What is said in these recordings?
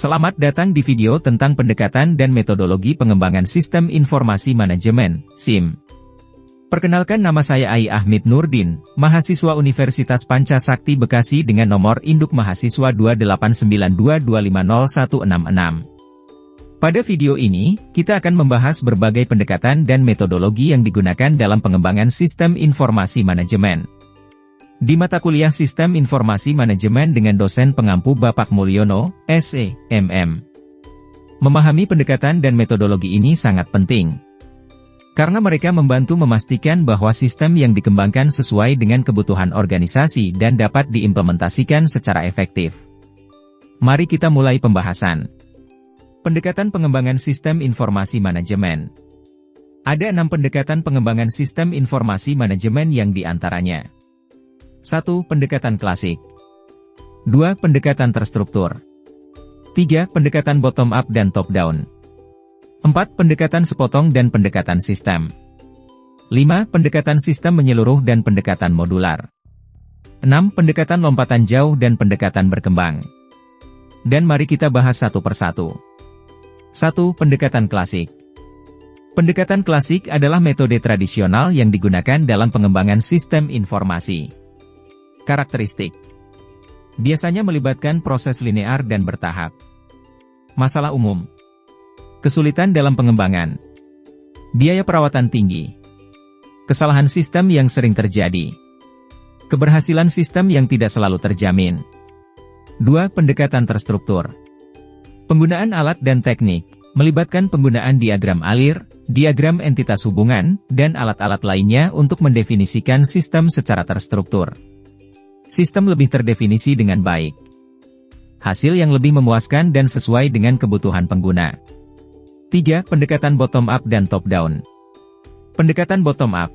Selamat datang di video tentang pendekatan dan metodologi pengembangan Sistem Informasi Manajemen, SIM. Perkenalkan, nama saya Ai Ahmid Nurdin, mahasiswa Universitas Pancasakti Bekasi dengan nomor induk mahasiswa 2892250166. Pada video ini, kita akan membahas berbagai pendekatan dan metodologi yang digunakan dalam pengembangan Sistem Informasi Manajemen. Di mata kuliah Sistem Informasi Manajemen dengan dosen pengampu Bapak Mulyono, SE, MM. Memahami pendekatan dan metodologi ini sangat penting, karena mereka membantu memastikan bahwa sistem yang dikembangkan sesuai dengan kebutuhan organisasi dan dapat diimplementasikan secara efektif. Mari kita mulai pembahasan. Pendekatan pengembangan Sistem Informasi Manajemen. Ada 6 pendekatan pengembangan Sistem Informasi Manajemen yang diantaranya: 1. Pendekatan klasik. 2. Pendekatan terstruktur. 3. Pendekatan bottom-up dan top-down. 4. Pendekatan sepotong dan pendekatan sistem. 5. Pendekatan sistem menyeluruh dan pendekatan modular. 6. Pendekatan lompatan jauh dan pendekatan berkembang. Dan mari kita bahas satu persatu. 1. Pendekatan klasik. Pendekatan klasik adalah metode tradisional yang digunakan dalam pengembangan sistem informasi. Karakteristik. Biasanya melibatkan proses linear dan bertahap. Masalah umum. Kesulitan dalam pengembangan. Biaya perawatan tinggi. Kesalahan sistem yang sering terjadi. Keberhasilan sistem yang tidak selalu terjamin. 2. Pendekatan terstruktur. Penggunaan alat dan teknik, melibatkan penggunaan diagram alir, diagram entitas hubungan, dan alat-alat lainnya untuk mendefinisikan sistem secara terstruktur. Sistem lebih terdefinisi dengan baik. Hasil yang lebih memuaskan dan sesuai dengan kebutuhan pengguna. 3. Pendekatan bottom-up dan top-down. Pendekatan bottom-up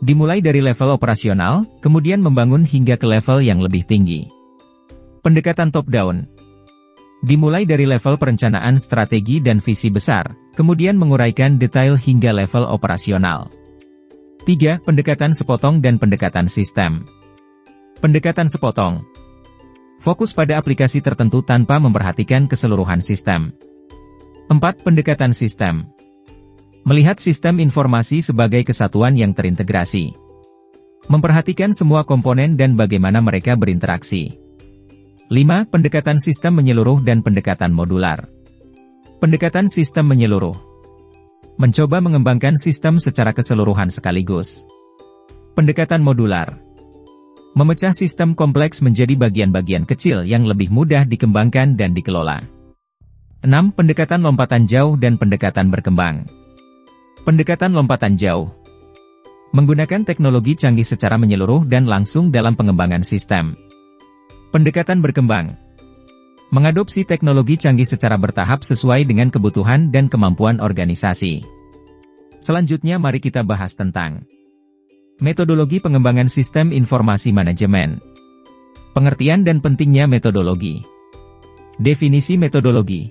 dimulai dari level operasional, kemudian membangun hingga ke level yang lebih tinggi. Pendekatan top-down dimulai dari level perencanaan strategi dan visi besar, kemudian menguraikan detail hingga level operasional. 3. Pendekatan sepotong dan pendekatan sistem. Pendekatan sepotong fokus pada aplikasi tertentu tanpa memperhatikan keseluruhan sistem. 4. Pendekatan sistem melihat sistem informasi sebagai kesatuan yang terintegrasi. Memperhatikan semua komponen dan bagaimana mereka berinteraksi. 5. Pendekatan sistem menyeluruh dan pendekatan modular. Pendekatan sistem menyeluruh mencoba mengembangkan sistem secara keseluruhan sekaligus. Pendekatan modular memecah sistem kompleks menjadi bagian-bagian kecil yang lebih mudah dikembangkan dan dikelola. 6. Pendekatan lompatan jauh dan pendekatan berkembang. Pendekatan lompatan jauh menggunakan teknologi canggih secara menyeluruh dan langsung dalam pengembangan sistem. Pendekatan berkembang mengadopsi teknologi canggih secara bertahap sesuai dengan kebutuhan dan kemampuan organisasi. Selanjutnya mari kita bahas tentang metodologi pengembangan Sistem Informasi Manajemen. Pengertian dan pentingnya metodologi. Definisi metodologi.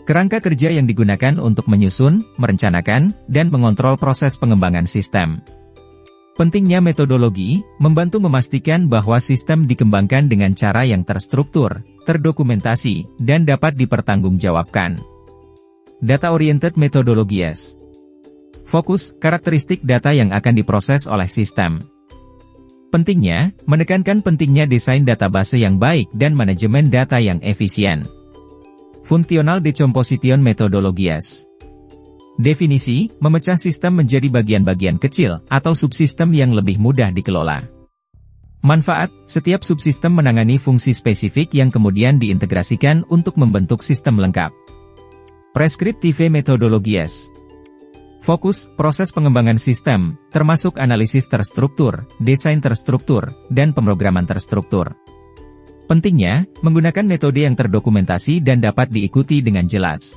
Kerangka kerja yang digunakan untuk menyusun, merencanakan, dan mengontrol proses pengembangan sistem. Pentingnya metodologi, membantu memastikan bahwa sistem dikembangkan dengan cara yang terstruktur, terdokumentasi, dan dapat dipertanggungjawabkan. Data-oriented methodologies. Fokus, karakteristik data yang akan diproses oleh sistem. Pentingnya, menekankan pentingnya desain database yang baik dan manajemen data yang efisien. Fungsional decomposition methodologies. Definisi, memecah sistem menjadi bagian-bagian kecil, atau subsistem yang lebih mudah dikelola. Manfaat, setiap subsistem menangani fungsi spesifik yang kemudian diintegrasikan untuk membentuk sistem lengkap. Prescriptive methodologies. Fokus, proses pengembangan sistem, termasuk analisis terstruktur, desain terstruktur, dan pemrograman terstruktur. Pentingnya, menggunakan metode yang terdokumentasi dan dapat diikuti dengan jelas.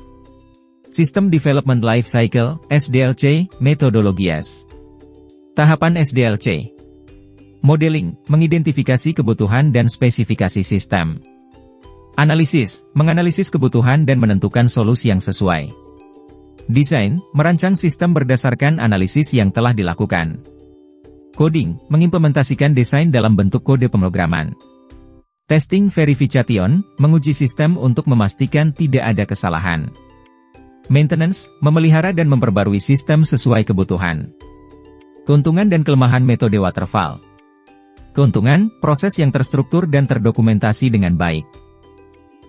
System Development Life Cycle, SDLC, metodologies. Tahapan SDLC. Modeling, mengidentifikasi kebutuhan dan spesifikasi sistem. Analisis, menganalisis kebutuhan dan menentukan solusi yang sesuai. Desain, merancang sistem berdasarkan analisis yang telah dilakukan. Coding, mengimplementasikan desain dalam bentuk kode pemrograman. Testing verification, menguji sistem untuk memastikan tidak ada kesalahan. Maintenance, memelihara dan memperbarui sistem sesuai kebutuhan. Keuntungan dan kelemahan metode waterfall. Keuntungan, proses yang terstruktur dan terdokumentasi dengan baik.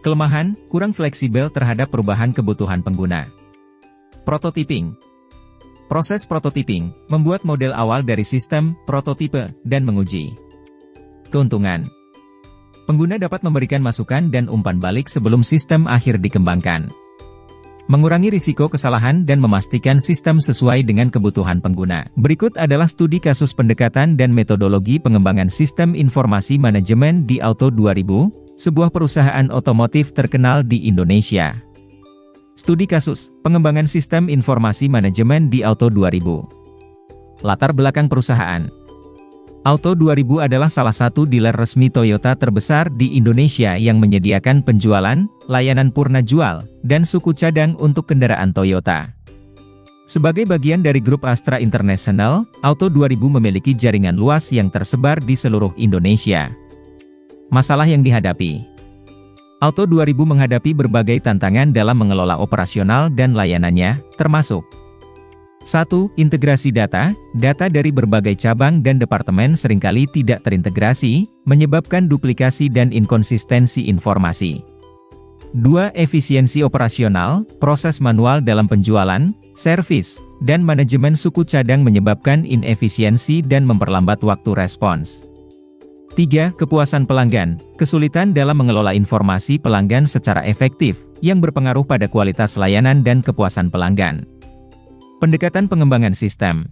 Kelemahan, kurang fleksibel terhadap perubahan kebutuhan pengguna. Prototyping. Proses prototyping, membuat model awal dari sistem, prototipe, dan menguji. Keuntungan. Pengguna dapat memberikan masukan dan umpan balik sebelum sistem akhir dikembangkan. Mengurangi risiko kesalahan dan memastikan sistem sesuai dengan kebutuhan pengguna. Berikut adalah studi kasus pendekatan dan metodologi pengembangan sistem informasi manajemen di Auto 2000, sebuah perusahaan otomotif terkenal di Indonesia. Studi kasus, pengembangan sistem informasi manajemen di Auto 2000. Latar belakang perusahaan. Auto 2000 adalah salah satu dealer resmi Toyota terbesar di Indonesia yang menyediakan penjualan, layanan purna jual, dan suku cadang untuk kendaraan Toyota. Sebagai bagian dari grup Astra International, Auto 2000 memiliki jaringan luas yang tersebar di seluruh Indonesia. Masalah yang dihadapi. Auto 2000 menghadapi berbagai tantangan dalam mengelola operasional dan layanannya, termasuk 1. Integrasi data. Data dari berbagai cabang dan departemen seringkali tidak terintegrasi, menyebabkan duplikasi dan inkonsistensi informasi. 2. Efisiensi operasional. Proses manual dalam penjualan, servis, dan manajemen suku cadang menyebabkan inefisiensi dan memperlambat waktu respons. 3. Kepuasan pelanggan. Kesulitan dalam mengelola informasi pelanggan secara efektif, yang berpengaruh pada kualitas layanan dan kepuasan pelanggan. Pendekatan pengembangan sistem.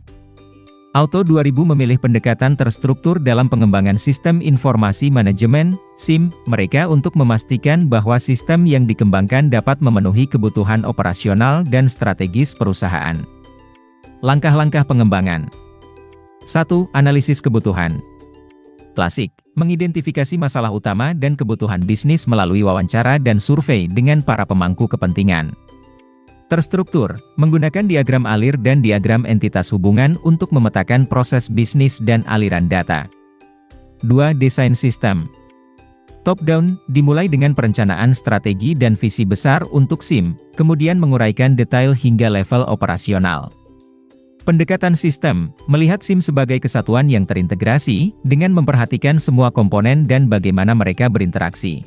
Auto 2000 memilih pendekatan terstruktur dalam pengembangan sistem informasi manajemen, SIM, mereka untuk memastikan bahwa sistem yang dikembangkan dapat memenuhi kebutuhan operasional dan strategis perusahaan. Langkah-langkah pengembangan. 1. Analisis kebutuhan. Klasik, mengidentifikasi masalah utama dan kebutuhan bisnis melalui wawancara dan survei dengan para pemangku kepentingan. Terstruktur, menggunakan diagram alir dan diagram entitas hubungan untuk memetakan proses bisnis dan aliran data. 2. Desain sistem. Top-down, dimulai dengan perencanaan strategi dan visi besar untuk SIM, kemudian menguraikan detail hingga level operasional. Pendekatan sistem, melihat SIM sebagai kesatuan yang terintegrasi, dengan memperhatikan semua komponen dan bagaimana mereka berinteraksi.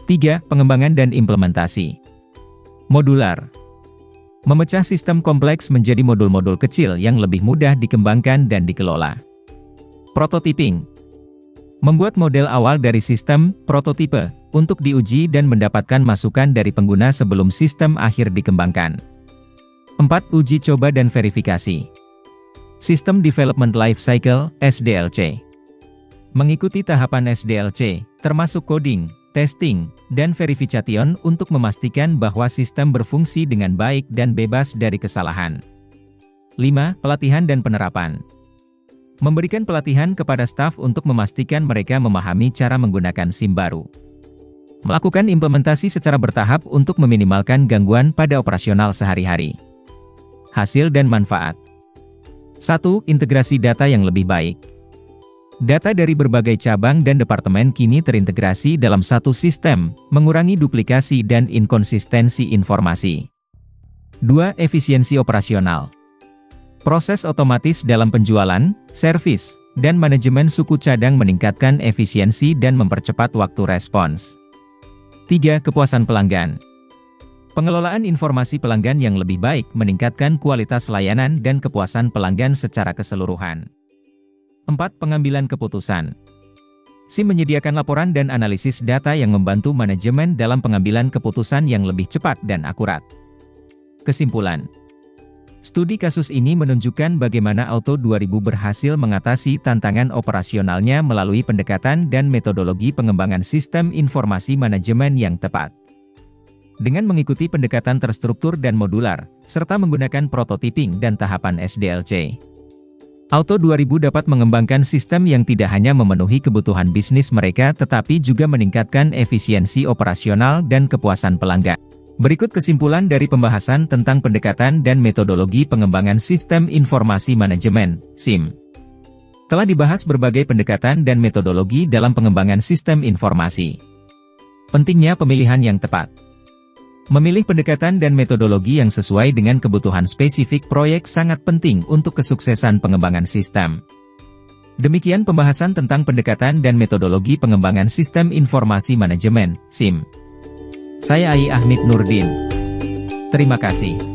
3. Pengembangan dan implementasi. Modular. Memecah sistem kompleks menjadi modul-modul kecil yang lebih mudah dikembangkan dan dikelola. Prototyping. Membuat model awal dari sistem, prototipe, untuk diuji dan mendapatkan masukan dari pengguna sebelum sistem akhir dikembangkan. 4. Uji coba dan verifikasi. System Development Life Cycle, SDLC. Mengikuti tahapan SDLC, termasuk coding, testing, dan verification untuk memastikan bahwa sistem berfungsi dengan baik dan bebas dari kesalahan. 5. Pelatihan dan penerapan. Memberikan pelatihan kepada staf untuk memastikan mereka memahami cara menggunakan SIM baru. Melakukan implementasi secara bertahap untuk meminimalkan gangguan pada operasional sehari-hari. Hasil dan manfaat. 1. Integrasi data yang lebih baik. Data dari berbagai cabang dan departemen kini terintegrasi dalam satu sistem, mengurangi duplikasi dan inkonsistensi informasi. 2. Efisiensi operasional. Proses otomatis dalam penjualan, servis, dan manajemen suku cadang meningkatkan efisiensi dan mempercepat waktu respons. 3. Kepuasan pelanggan. Pengelolaan informasi pelanggan yang lebih baik meningkatkan kualitas layanan dan kepuasan pelanggan secara keseluruhan. 4. Pengambilan keputusan. SIM menyediakan laporan dan analisis data yang membantu manajemen dalam pengambilan keputusan yang lebih cepat dan akurat. Kesimpulan. Studi kasus ini menunjukkan bagaimana Auto 2000 berhasil mengatasi tantangan operasionalnya melalui pendekatan dan metodologi pengembangan sistem informasi manajemen yang tepat. Dengan mengikuti pendekatan terstruktur dan modular, serta menggunakan prototyping dan tahapan SDLC. Auto 2000 dapat mengembangkan sistem yang tidak hanya memenuhi kebutuhan bisnis mereka tetapi juga meningkatkan efisiensi operasional dan kepuasan pelanggan. Berikut kesimpulan dari pembahasan tentang pendekatan dan metodologi pengembangan sistem informasi manajemen, SIM. Telah dibahas berbagai pendekatan dan metodologi dalam pengembangan sistem informasi. Pentingnya pemilihan yang tepat. Memilih pendekatan dan metodologi yang sesuai dengan kebutuhan spesifik proyek sangat penting untuk kesuksesan pengembangan sistem. Demikian pembahasan tentang pendekatan dan metodologi pengembangan sistem informasi manajemen, SIM. Saya Ai Ahmid Nurdin. Terima kasih.